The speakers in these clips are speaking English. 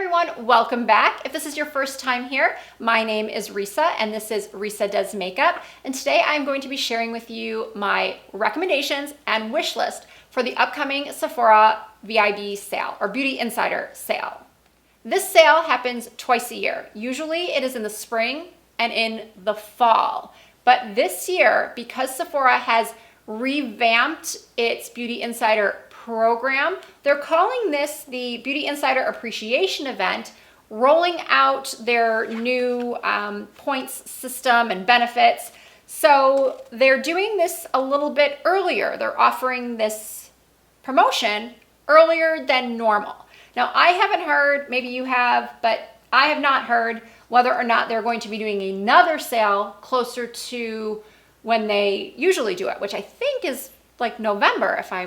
everyone, welcome back. If this is your first time here, my name is Risa and this is Risa Does Makeup. And today I'm going to be sharing with you my recommendations and wish list for the upcoming Sephora VIB sale or Beauty Insider sale. This sale happens twice a year. Usually it is in the spring and in the fall. But this year, because Sephora has revamped its Beauty Insider program, they're calling this the Beauty Insider Appreciation Event, rolling out their new points system and benefits. So they're doing this a little bit earlier. They're offering this promotion earlier than normal. Now, I haven't heard, maybe you have, but I have not heard whether or not they're going to be doing another sale closer to when they usually do it, which I think is like November, if I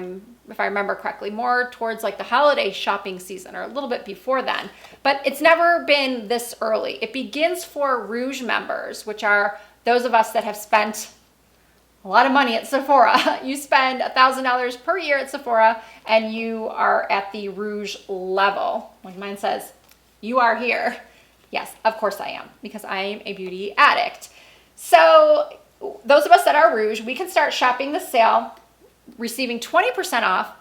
remember correctly, more towards like the holiday shopping season or a little bit before then. But it's never been this early. It begins for Rouge members, which are those of us that have spent a lot of money at Sephora. You spend $1,000 per year at Sephora and you are at the Rouge level. Like mine says, you are here. Yes, of course I am, because I am a beauty addict. So those of us that are Rouge, we can start shopping the sale, receiving 20% off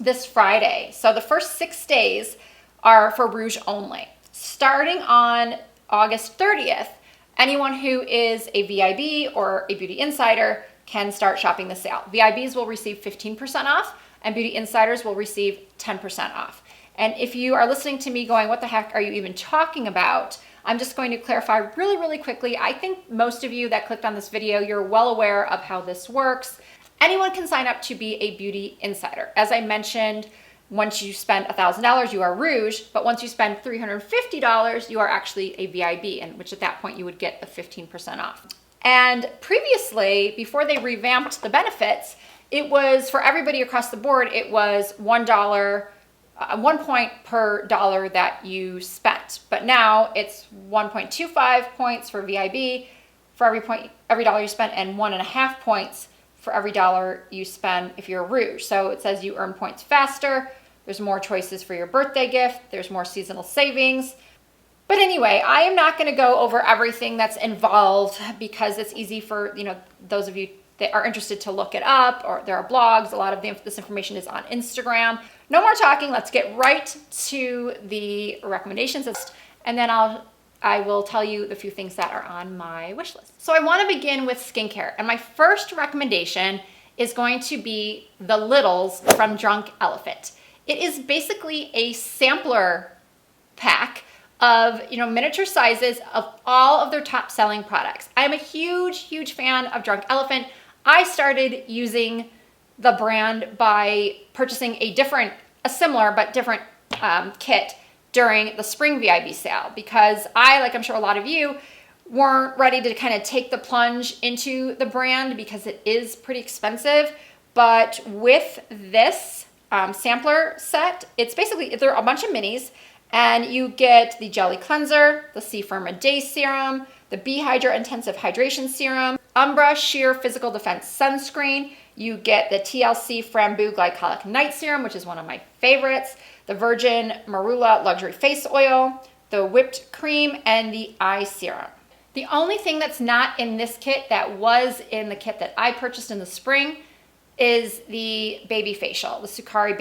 this Friday. So the first 6 days are for Rouge only. Starting on August 30th, anyone who is a VIB or a Beauty Insider can start shopping the sale. VIBs will receive 15% off and Beauty Insiders will receive 10% off. And if you are listening to me going, what the heck are you even talking about? I'm just going to clarify really quickly. I think most of you that clicked on this video, you're well aware of how this works. Anyone can sign up to be a Beauty Insider. As I mentioned, once you spend $1,000, you are Rouge, but once you spend $350, you are actually a VIB, and which at that point you would get the 15% off. And previously, before they revamped the benefits, it was for everybody across the board, it was $1, 1 point per dollar that you spent. But now it's 1.25 points for VIB for every dollar you spent, and 1.5 points for every dollar you spend if you're Rouge. So it says you earn points faster. There's more choices for your birthday gift. There's more seasonal savings. But anyway, I am not going to go over everything that's involved because it's easy for, those of you that are interested to look it up, or there are blogs. A lot of this information is on Instagram. No more talking. Let's get right to the recommendations list, and then I will tell you the few things that are on my wish list. So I want to begin with skincare, and my first recommendation is going to be the Littles from Drunk Elephant. It is basically a sampler pack of miniature sizes of all of their top selling products. I am a huge fan of Drunk Elephant. I started using the brand by purchasing a similar but different kit during the spring VIB sale, because I, like I'm sure a lot of you, weren't ready to kind of take the plunge into the brand because it is pretty expensive. But with this sampler set, it's basically, there are a bunch of minis, and you get the Jelly Cleanser, the C Firm A Day Serum, the Bee Hydra Intensive Hydration Serum, Umbra Sheer Physical Defense Sunscreen. You get the TLC Framboos Glycolic Night Serum, which is one of my favorites, the Virgin Marula Luxury Face Oil, the Whipped Cream, and the Eye Serum. The only thing that's not in this kit that was in the kit that I purchased in the spring is the baby facial, the Sukari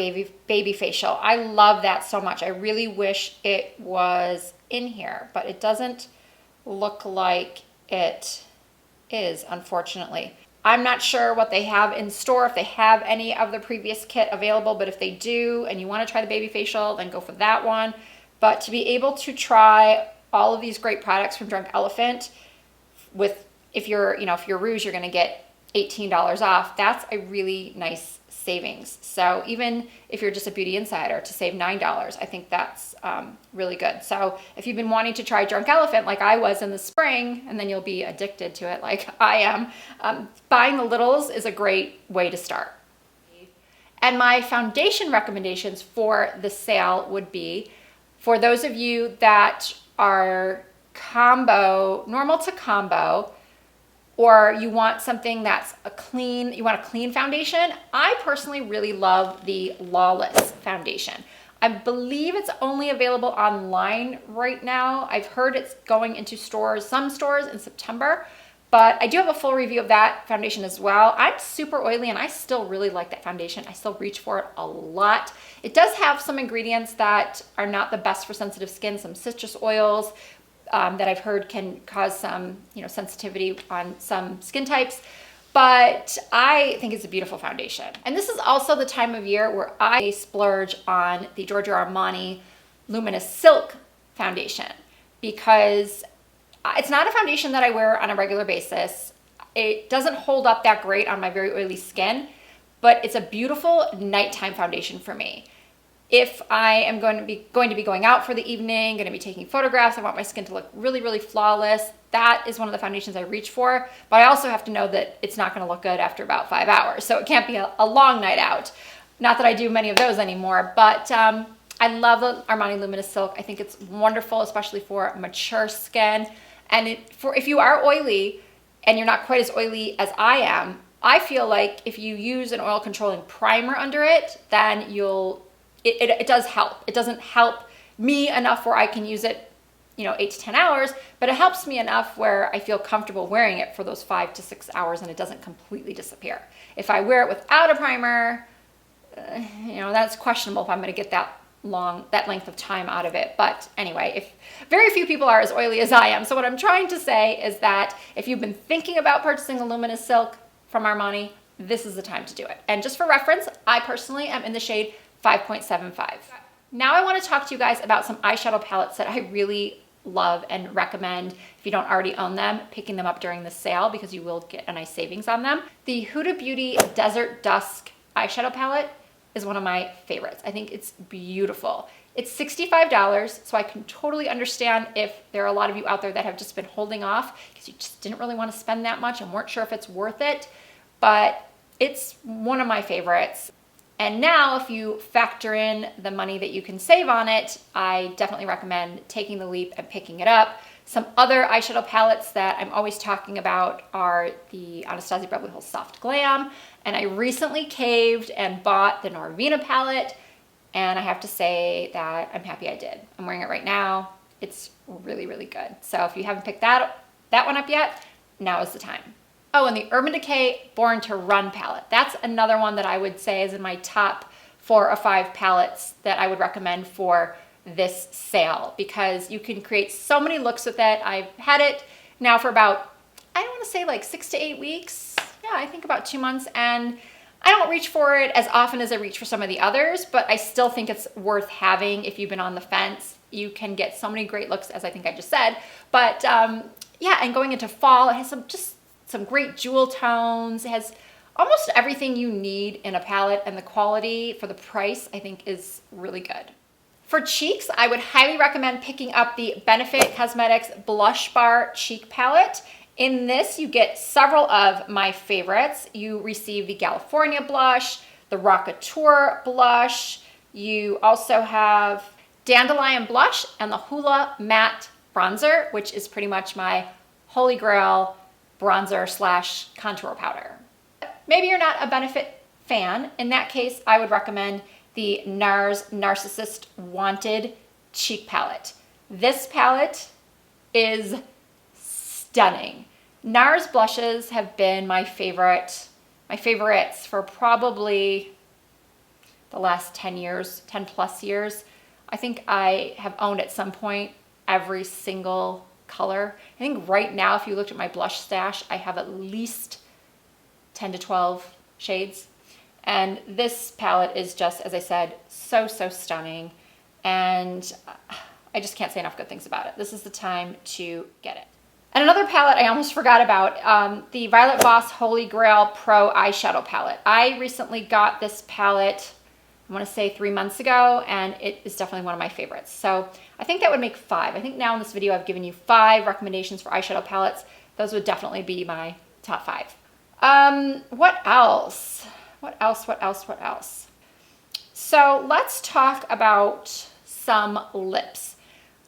baby facial. I love that so much. I really wish it was in here, but it doesn't look like it is, unfortunately. I'm not sure what they have in store, if they have any of the previous kit available, but if they do and you want to try the baby facial, then go for that one. But to be able to try all of these great products from Drunk Elephant, if you're Rouge, you're going to get $18 off. That's a really nice savings. So even if you're just a Beauty Insider, to save $9, I think that's really good. So if you've been wanting to try Drunk Elephant like I was in the spring, and then you'll be addicted to it like I am, buying the Littles is a great way to start. And my foundation recommendations for the sale would be, for those of you that are normal to combo, or you want something that's you want a clean foundation, I personally really love the Lawless foundation. I believe it's only available online right now. I've heard it's going into stores, some stores in September, but I do have a full review of that foundation as well. I'm super oily and I still really like that foundation. I still reach for it a lot. It does have some ingredients that are not the best for sensitive skin, some citrus oils that I've heard can cause some, sensitivity on some skin types. But I think it's a beautiful foundation. And this is also the time of year where I splurge on the Giorgio Armani Luminous Silk foundation because it's not a foundation that I wear on a regular basis. It doesn't hold up that great on my very oily skin, but it's a beautiful nighttime foundation for me. If I am going to be going out for the evening, going to be taking photographs, I want my skin to look really, really flawless. That is one of the foundations I reach for, but I also have to know that it's not going to look good after about 5 hours. So it can't be a long night out. Not that I do many of those anymore, but I love the Armani Luminous Silk. I think it's wonderful, especially for mature skin. And if you are oily and you're not quite as oily as I am, I feel like if you use an oil controlling primer under it, then it does help. It doesn't help me enough where I can use it 8 to 10 hours, but it helps me enough where I feel comfortable wearing it for those 5 to 6 hours and it doesn't completely disappear. If I wear it without a primer, that's questionable if I'm going to get that length of time out of it. But anyway, if very few people are as oily as I am. So what I'm trying to say is that if you've been thinking about purchasing a Luminous Silk from Armani, this is the time to do it. And just for reference, I personally am in the shade 5.75. Now I want to talk to you guys about some eyeshadow palettes that I really love and recommend, if you don't already own them, picking them up during the sale because you will get a nice savings on them. The Huda Beauty Desert Dusk eyeshadow palette is one of my favorites. I think it's beautiful. It's $65, so I can totally understand if there are a lot of you out there that have just been holding off because you just didn't really want to spend that much and weren't sure if it's worth it, but it's one of my favorites. And now if you factor in the money that you can save on it, I definitely recommend taking the leap and picking it up. Some other eyeshadow palettes that I'm always talking about are the Anastasia Beverly Hills Soft Glam. And I recently caved and bought the Norvina palette. And I have to say that I'm happy I did. I'm wearing it right now. It's really, really good. So if you haven't picked that one up yet, now is the time. Oh, and the Urban Decay Born to Run palette. That's another one that I would say is in my top 4 or 5 palettes that I would recommend for this sale because you can create so many looks with it. I've had it now for about, I don't want to say like 6 to 8 weeks. Yeah, I think about 2 months, and I don't reach for it as often as I reach for some of the others, but I still think it's worth having if you've been on the fence. You can get so many great looks, as I think I just said. But yeah, and going into fall, it has some great jewel tones. It has almost everything you need in a palette, and the quality for the price I think is really good. For cheeks, I would highly recommend picking up the Benefit Cosmetics Blush Bar Cheek Palette. In this, you get several of my favorites. You receive the California blush, the Rockateur blush. You also have Dandelion blush and the Hula Matte bronzer, which is pretty much my holy grail bronzer slash contour powder. Maybe you're not a Benefit fan. In that case, I would recommend the NARS Narcissist Wanted Cheek Palette. This palette is stunning. NARS blushes have been my favorites for probably the last 10 plus years. I think I have owned at some point every single color. I think right now, if you looked at my blush stash, I have at least 10 to 12 shades. And this palette is just, as I said, so stunning. And I just can't say enough good things about it. This is the time to get it. And another palette I almost forgot about, the Violet Voss Holy Grail Pro Eyeshadow Palette. I recently got this palette, I want to say 3 months ago, and it is definitely one of my favorites. So I think that would make 5. I think now in this video I've given you 5 recommendations for eyeshadow palettes. Those would definitely be my top 5. What else? What else? So let's talk about some lips.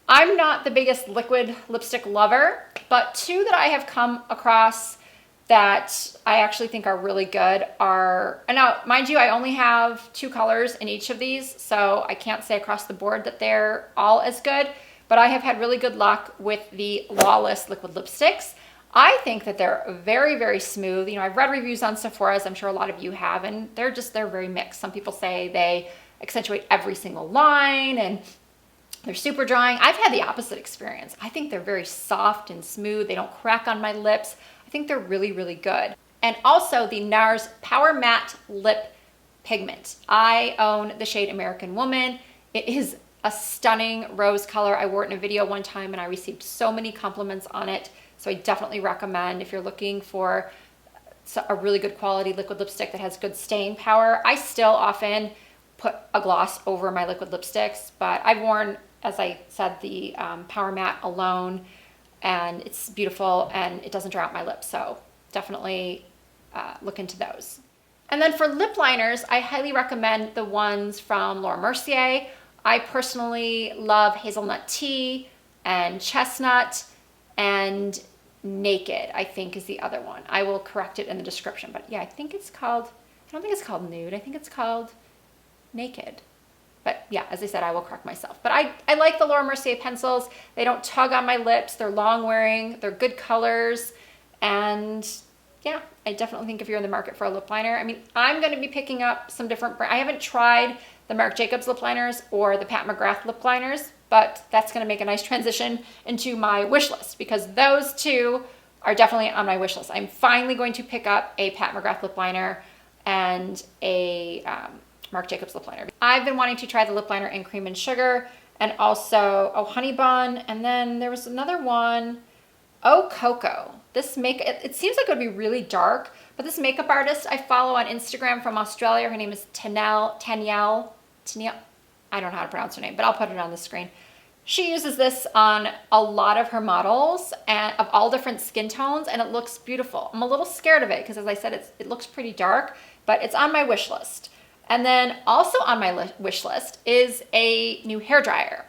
I'm not the biggest liquid lipstick lover, but 2 that I have come across that I actually think are really good are, and now mind you, I only have 2 colors in each of these, so I can't say across the board that they're all as good, but I have had really good luck with the Lawless liquid lipsticks. I think that they're very, very smooth. You know, I've read reviews on Sephora, as I'm sure a lot of you have, and they're very mixed. Some people say they accentuate every single line and they're super drying. I've had the opposite experience. I think they're very soft and smooth. They don't crack on my lips. I think they're really, really good. And also the NARS Powermatte Lip Pigment. I own the shade American Woman. It is a stunning rose color. I wore it in a video one time and I received so many compliments on it. So I definitely recommend if you're looking for a really good quality liquid lipstick that has good staying power. I still often put a gloss over my liquid lipsticks, but I've worn, as I said, the Power Matte alone, and it's beautiful and it doesn't dry out my lips. So definitely look into those. And then for lip liners, I highly recommend the ones from Laura Mercier. I personally love Hazelnut Tea and Chestnut, and Naked, I think, is the other one. I will correct it in the description, but yeah, I think it's called, I don't think it's called Nude. I think it's called Naked. But yeah, as I said, I will correct myself. But I like the Laura Mercier pencils. They don't tug on my lips. They're long wearing. They're good colors. And yeah, I definitely think if you're in the market for a lip liner, I mean, I'm going to be picking up some different brands. I haven't tried the Marc Jacobs lip liners or the Pat McGrath lip liners, but that's going to make a nice transition into my wish list because those two are definitely on my wish list. I'm finally going to pick up a Pat McGrath lip liner and a Marc Jacobs lip liner. I've been wanting to try the lip liner in Cream and Sugar and also Honey Bun, and then there was another one, Cocoa. This it seems like it would be really dark, but this makeup artist I follow on Instagram from Australia, her name is Tanielle. I don't know how to pronounce her name, but I'll put it on the screen. She uses this on a lot of her models and of all different skin tones, and it looks beautiful. I'm a little scared of it because, as I said, it looks pretty dark, but it's on my wish list. And then also on my wish list is a new hair dryer.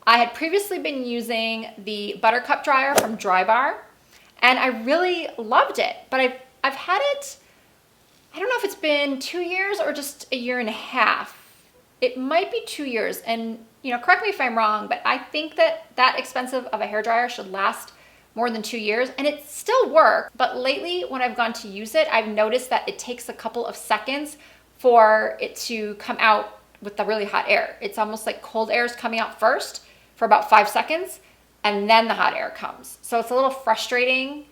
I had previously been using the Buttercup dryer from Drybar, and I really loved it, but I've had it, I don't know if it's been 2 years or just a year and a half. It might be 2 years, and you know, correct me if I'm wrong, but I think that expensive of a hairdryer should last more than 2 years, and it still works. But lately, when I've gone to use it, I've noticed that it takes a couple of seconds for it to come out with the really hot air. It's almost like cold air is coming out first for about 5 seconds, and then the hot air comes. So it's a little frustrating,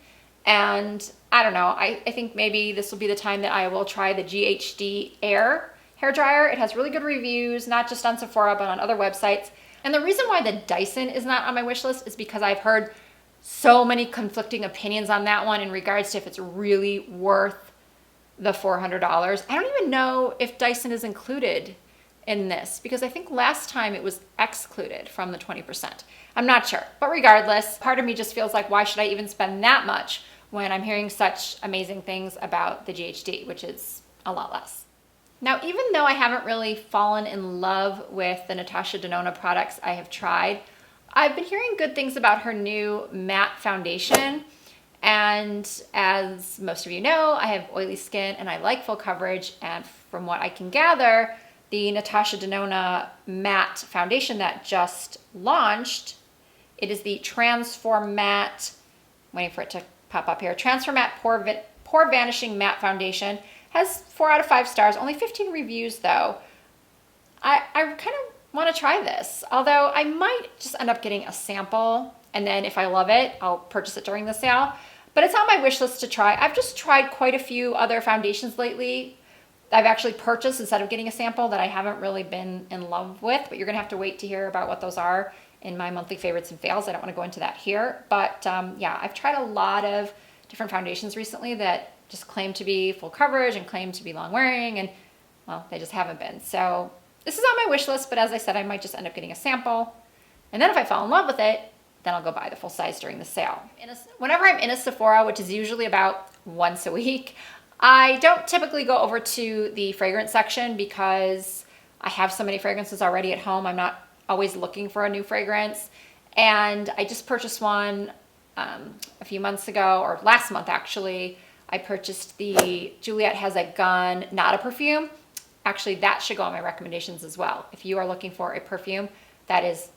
and I don't know. I think maybe this will be the time that I will try the GHD Air hair dryer. It has really good reviews, not just on Sephora, but on other websites. And the reason why the Dyson is not on my wish list is because I've heard so many conflicting opinions on that one in regards to if it's really worth the $400. I don't even know if Dyson is included in this because I think last time it was excluded from the 20%. I'm not sure, but regardless, part of me just feels like, why should I even spend that much when I'm hearing such amazing things about the GHD, which is a lot less. Now, even though I haven't really fallen in love with the Natasha Denona products I have tried, I've been hearing good things about her new matte foundation. And as most of you know, I have oily skin and I like full coverage. And from what I can gather, the Natasha Denona matte foundation that just launched, it is the TransforMatte, waiting for it to pop up here, TransforMatte Pore Vanishing Matte Foundation. Has 4 out of 5 stars, only 15 reviews though. I kind of want to try this, although I might just end up getting a sample, and then if I love it, I'll purchase it during the sale. But it's on my wish list to try. I've just tried quite a few other foundations lately I've actually purchased instead of getting a sample that I haven't really been in love with, but you're gonna have to wait to hear about what those are in my monthly favorites and fails. I don't want to go into that here, but yeah, I've tried a lot of different foundations recently that just claim to be full coverage and claim to be long wearing, and well, they just haven't been. So this is on my wish list, but as I said, I might just end up getting a sample. And then if I fall in love with it, then I'll go buy the full size during the sale. Whenever I'm in a Sephora, which is usually about once a week, I don't typically go over to the fragrance section because I have so many fragrances already at home. I'm not always looking for a new fragrance. And I just purchased one a few months ago, or last month actually, I purchased the Juliette Has A G Not A Perfume. Actually, that should go on my recommendations as well. If you are looking for a perfume that is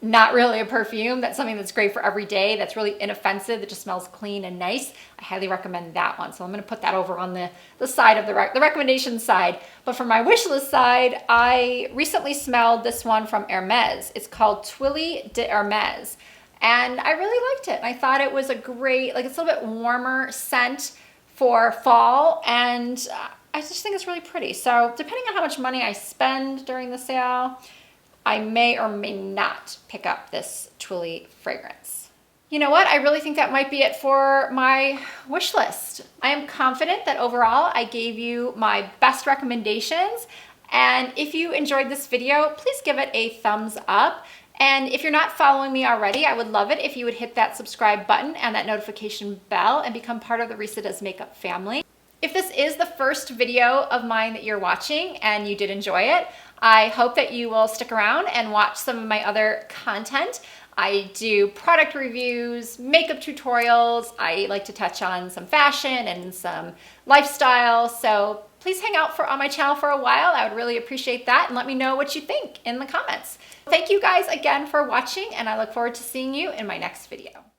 not really a perfume, that's something that's great for every day, that's really inoffensive, that just smells clean and nice, I highly recommend that one. So I'm gonna put that over on the side of the recommendation side. But for my wish list side, I recently smelled this one from Hermes. It's called Twilly de Hermes. And I really liked it. I thought it was a great, like it's a little bit warmer scent for fall, and I just think it's really pretty. So depending on how much money I spend during the sale, I may or may not pick up this Twilly fragrance. You know what? I really think that might be it for my wish list. I am confident that overall I gave you my best recommendations. And if you enjoyed this video, please give it a thumbs up. And if you're not following me already, I would love it if you would hit that subscribe button and that notification bell and become part of the Risa Does Makeup family. If this is the first video of mine that you're watching and you did enjoy it, I hope that you will stick around and watch some of my other content. I do product reviews, makeup tutorials. I like to touch on some fashion and some lifestyle. So please hang out on my channel for a while. I would really appreciate that, and let me know what you think in the comments. Thank you guys again for watching, and I look forward to seeing you in my next video.